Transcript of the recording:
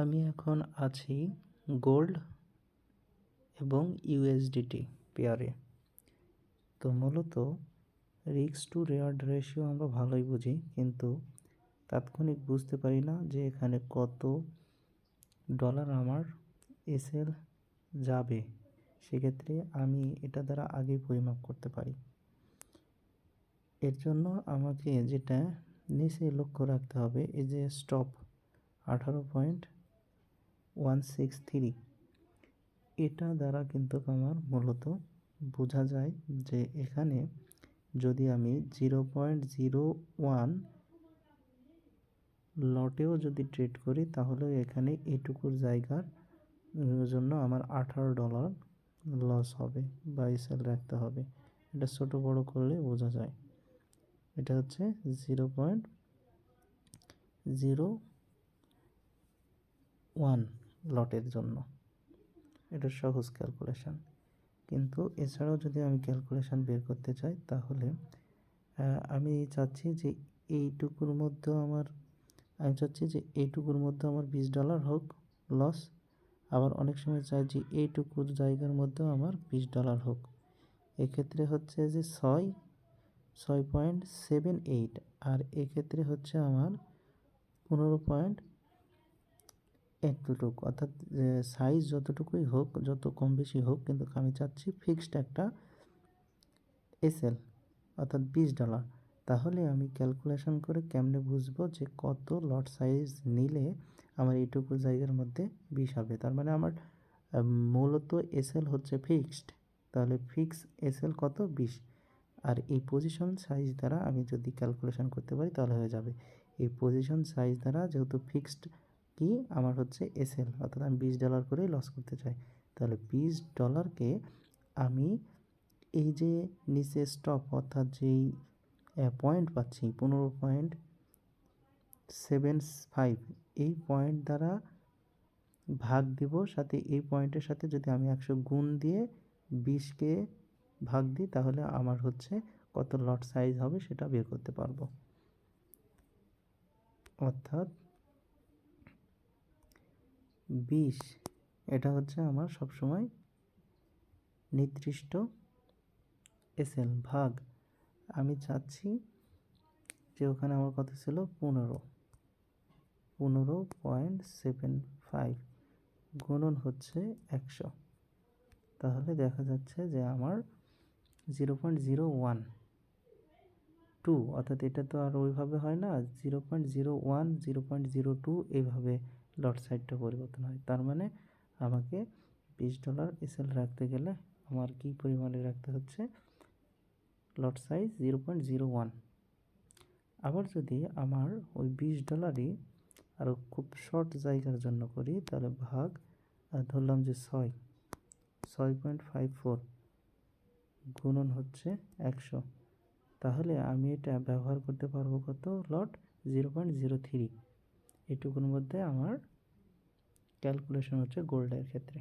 আমি এখন আছি গোল্ড এবং ইউএসডিটি পেয়ারে। তো মূলত রিস্ক টু রেওয়ার্ড রেশিও আমরা ভালোই বুঝি, কিন্তু তাৎক্ষণিক বুঝতে পারি না যে এখানে কত ডলার আমার এসএল যাবে। সেক্ষেত্রে আমি এটা দ্বারা আগেই পরিমাপ করতে পারি। এর জন্য আমাকে যেটা নিচে লক্ষ্য রাখতে হবে, এই যে স্টপ 18.163, এটা দ্বারা কিন্তু আমার মূলত বোঝা যায় যে এখানে যদি আমি 0.01 লটেও যদি ট্রেড করি, তাহলে এখানে এটুকুর জায়গার জন্য আমার $18 লস হবে বা এসএল রাখতে হবে। এটা ছোট বড় করলে বোঝা যায়। এটা হচ্ছে 0.01 লটের জন্য। এটা সহজ ক্যালকুলেশন। কিন্তু এছাড়াও যদি আমি ক্যালকুলেশন বের করতে চাই, তাহলে আমি চাচ্ছি যে এইটুকুর মধ্যে আমার $20 হোক লস। আবার অনেক সময় চাই যে এইটুকুর জায়গার মধ্যেও আমার $20 হোক। এক্ষেত্রে হচ্ছে যে 6.78, আর এক্ষেত্রে হচ্ছে আমার 15.1, অর্থাৎ সাইজ যতটুকুই হোক, যত কম বেশি হোক, কিন্তু আমি চাচ্ছি ফিক্সড একটা এসএল, অর্থাৎ $20। তাহলে আমি ক্যালকুলেশন করে কেমনে বুঝবো যে কত লট সাইজ নিলে আমার এইটুকু জায়গার মধ্যে 20 হবে। তার মানে আমার মূলত এসএল হচ্ছে ফিক্সড। তাহলে ফিক্স এসএল কত? 20। আর এই পজিশন সাইজ দ্বারা আমি যদি ক্যালকুলেশন করতে পারি তাহলে হয়ে যাবে। এই পজিশন সাইজ দ্বারা যেহেতু ফিক্সড কি আমার হচ্ছে এসএল, অর্থাৎ আমি $20 করে লস করতে চাই। তাহলে $20কে আমি এই যে নিচে স্টপ, অর্থাৎ যেই পয়েন্ট পাচ্ছি 15.75, এই পয়েন্ট দ্বারা ভাগ দিব, সাথে এই পয়েন্টের সাথে যদি আমি 100 গুণ দিয়ে 20কে ভাগ দিই, তাহলে আমার হচ্ছে কত লট সাইজ হবে সেটা বের করতে পারবো। অর্থাৎ 20, এটা হচ্ছে আমার সবসময় নির্দিষ্ট এসএল ভাগ আমি চাচ্ছি যে ওখানে আমার কত ছিল 15.75 গুণন হচ্ছে 100। তাহলে দেখা যাচ্ছে যে আমার 0.012, অর্থাৎ এটা তো আর ওইভাবে হয় না, 0.01, 0.02 এইভাবে লট সাইডটা পরিবর্তন হয়। তার মানে আমাকে $20 এসএল রাখতে গেলে আমার কি পরিমাণে রাখতে হচ্ছে? লট সাইজ 0.01। আবার যদি আমার ওই $20ই আরও খুব শর্ট জায়গার জন্য করি, তাহলে ভাগ ধরলাম যে 6.54 গুণন হচ্ছে 100। তাহলে আমি এটা ব্যবহার করতে পারবো কত লট? 0.03। এটুকুর মধ্যে আমার ক্যালকুলেশন হচ্ছে গোল্ডের ক্ষেত্রে।